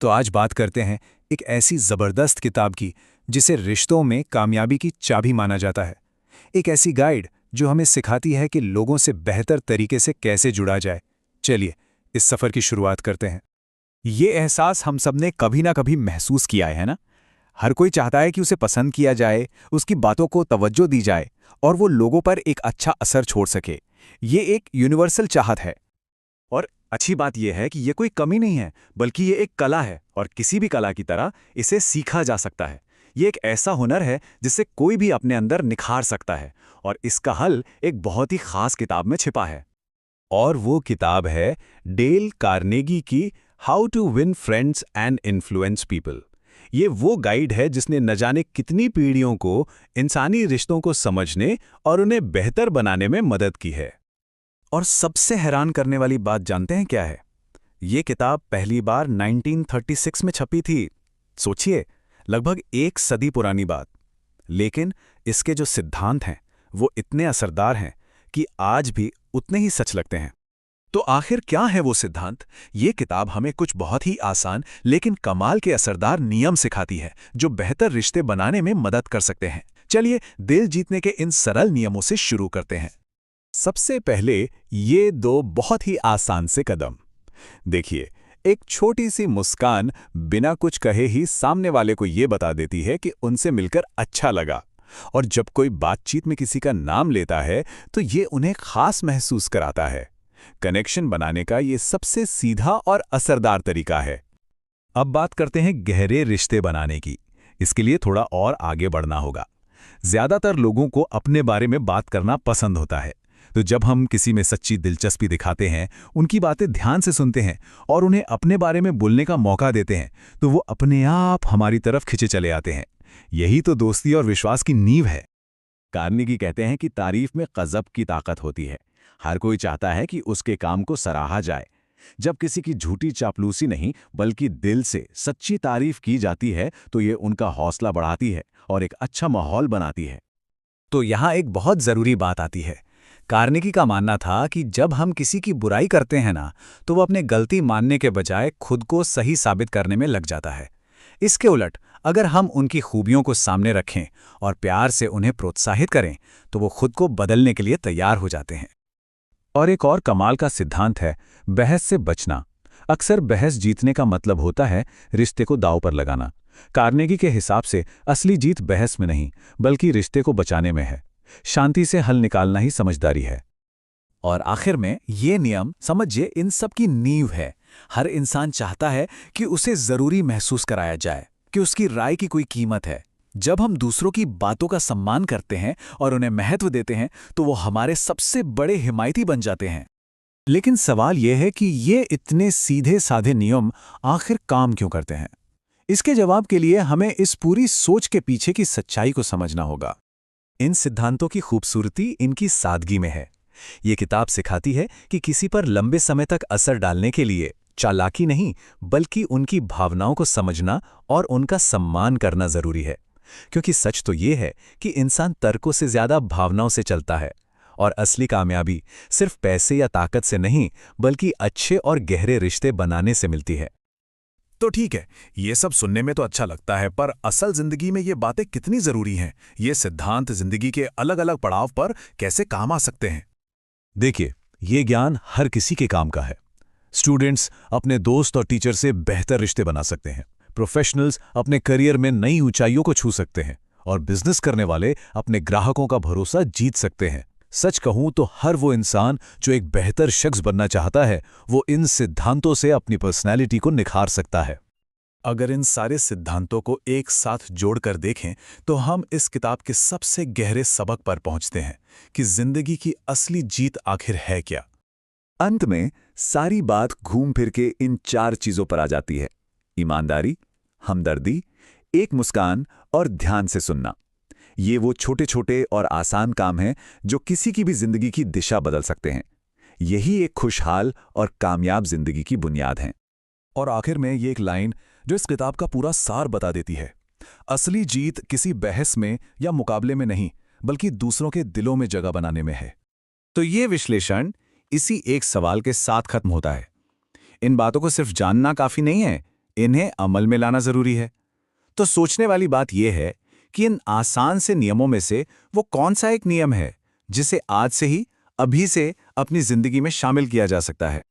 तो आज बात करते हैं एक ऐसी ज़बरदस्त किताब की जिसे रिश्तों में कामयाबी की चाबी माना जाता है। एक ऐसी गाइड जो हमें सिखाती है कि लोगों से बेहतर तरीके से कैसे जुड़ा जाए। चलिए इस सफ़र की शुरुआत करते हैं। ये एहसास हम सब ने कभी ना कभी महसूस किया है ना। हर कोई चाहता है कि उसे पसंद किया जाए, उसकी बातों को तवज्जो दी जाए और वो लोगों पर एक अच्छा असर छोड़ सके। ये एक यूनिवर्सल चाहत है। और अच्छी बात यह है कि ये कोई कमी नहीं है, बल्कि ये एक कला है और किसी भी कला की तरह इसे सीखा जा सकता है। ये एक ऐसा हुनर है जिसे कोई भी अपने अंदर निखार सकता है और इसका हल एक बहुत ही खास किताब में छिपा है। और वो किताब है डेल कार्नेगी की how to win friends and influence people. ये वो गाइड है जिसने न जाने कितनी पीढ़ियों को इंसानी रिश्तों को समझने और उन्हें बेहतर बनाने में मदद की है। और सबसे हैरान करने वाली बात जानते हैं क्या है? ये किताब पहली बार 1936 में छपी थी। सोचिए, लगभग एक सदी पुरानी बात। लेकिन इसके जो सिद्धांत हैं वो इतने असरदार हैं कि आज भी उतने ही सच लगते हैं। तो आखिर क्या है वो सिद्धांत? ये किताब हमें कुछ बहुत ही आसान लेकिन कमाल के असरदार नियम सिखाती है जो बेहतर रिश्ते बनाने में मदद कर सकते हैं। चलिए दिल जीतने के इन सरल नियमों से शुरू करते हैं। सबसे पहले ये दो बहुत ही आसान से कदम। देखिए, एक छोटी सी मुस्कान बिना कुछ कहे ही सामने वाले को ये बता देती है कि उनसे मिलकर अच्छा लगा। और जब कोई बातचीत में किसी का नाम लेता है तो ये उन्हें खास महसूस कराता है। कनेक्शन बनाने का ये सबसे सीधा और असरदार तरीका है। अब बात करते हैं गहरे रिश्ते बनाने की। इसके लिए थोड़ा और आगे बढ़ना होगा। ज्यादातर लोगों को अपने बारे में बात करना पसंद होता है, तो जब हम किसी में सच्ची दिलचस्पी दिखाते हैं, उनकी बातें ध्यान से सुनते हैं और उन्हें अपने बारे में बोलने का मौका देते हैं, तो वो अपने आप हमारी तरफ खिंचे चले आते हैं। यही तो दोस्ती और विश्वास की नींव है। कार्नेगी कहते हैं कि तारीफ में गज़ब की ताकत होती है। हर कोई चाहता है कि उसके काम को सराहा जाए। जब किसी की झूठी चापलूसी नहीं बल्कि दिल से सच्ची तारीफ की जाती है तो ये उनका हौसला बढ़ाती है और एक अच्छा माहौल बनाती है। तो यहाँ एक बहुत ज़रूरी बात आती है। कार्नेगी का मानना था कि जब हम किसी की बुराई करते हैं ना, तो वो अपने गलती मानने के बजाय खुद को सही साबित करने में लग जाता है। इसके उलट अगर हम उनकी खूबियों को सामने रखें और प्यार से उन्हें प्रोत्साहित करें, तो वो खुद को बदलने के लिए तैयार हो जाते हैं। और एक और कमाल का सिद्धांत है बहस से बचना। अक्सर बहस जीतने का मतलब होता है रिश्ते को दांव पर लगाना। कार्नेगी के हिसाब से असली जीत बहस में नहीं बल्कि रिश्ते को बचाने में है। शांति से हल निकालना ही समझदारी है। और आखिर में ये नियम समझिए इन सब की नींव है। हर इंसान चाहता है कि उसे ज़रूरी महसूस कराया जाए, कि उसकी राय की कोई कीमत है। जब हम दूसरों की बातों का सम्मान करते हैं और उन्हें महत्व देते हैं, तो वो हमारे सबसे बड़े हिमायती बन जाते हैं। लेकिन सवाल यह है कि ये इतने सीधे साधे नियम आखिर काम क्यों करते हैं? इसके जवाब के लिए हमें इस पूरी सोच के पीछे की सच्चाई को समझना होगा। इन सिद्धांतों की खूबसूरती इनकी सादगी में है। ये किताब सिखाती है कि किसी पर लंबे समय तक असर डालने के लिए चालाकी नहीं बल्कि उनकी भावनाओं को समझना और उनका सम्मान करना जरूरी है। क्योंकि सच तो ये है कि इंसान तर्कों से ज्यादा भावनाओं से चलता है और असली कामयाबी सिर्फ पैसे या ताकत से नहीं बल्कि अच्छे और गहरे रिश्ते बनाने से मिलती है। तो ठीक है, ये सब सुनने में तो अच्छा लगता है, पर असल जिंदगी में ये बातें कितनी जरूरी हैं? ये सिद्धांत जिंदगी के अलग अलग पड़ाव पर कैसे काम आ सकते हैं? देखिए, ये ज्ञान हर किसी के काम का है। स्टूडेंट्स अपने दोस्त और टीचर से बेहतर रिश्ते बना सकते हैं। प्रोफेशनल्स अपने करियर में नई ऊंचाइयों को छू सकते हैं और बिजनेस करने वाले अपने ग्राहकों का भरोसा जीत सकते हैं। सच कहूं तो हर वो इंसान जो एक बेहतर शख्स बनना चाहता है, वो इन सिद्धांतों से अपनी पर्सनैलिटी को निखार सकता है। अगर इन सारे सिद्धांतों को एक साथ जोड़कर देखें तो हम इस किताब के सबसे गहरे सबक पर पहुंचते हैं कि जिंदगी की असली जीत आखिर है क्या। अंत में सारी बात घूम फिर के इन 4 चीजों पर आ जाती है: ईमानदारी, हमदर्दी, एक मुस्कान और ध्यान से सुनना। ये वो छोटे छोटे और आसान काम हैं जो किसी की भी जिंदगी की दिशा बदल सकते हैं। यही एक खुशहाल और कामयाब जिंदगी की बुनियाद है। और आखिर में ये एक लाइन जो इस किताब का पूरा सार बता देती है: असली जीत किसी बहस में या मुकाबले में नहीं बल्कि दूसरों के दिलों में जगह बनाने में है। तो ये विश्लेषण इसी एक सवाल के साथ खत्म होता है। इन बातों को सिर्फ जानना काफी नहीं है, इन्हें अमल में लाना जरूरी है। तो सोचने वाली बात यह है कि इन आसान से नियमों में से वो कौन सा एक नियम है जिसे आज से ही, अभी से अपनी जिंदगी में शामिल किया जा सकता है।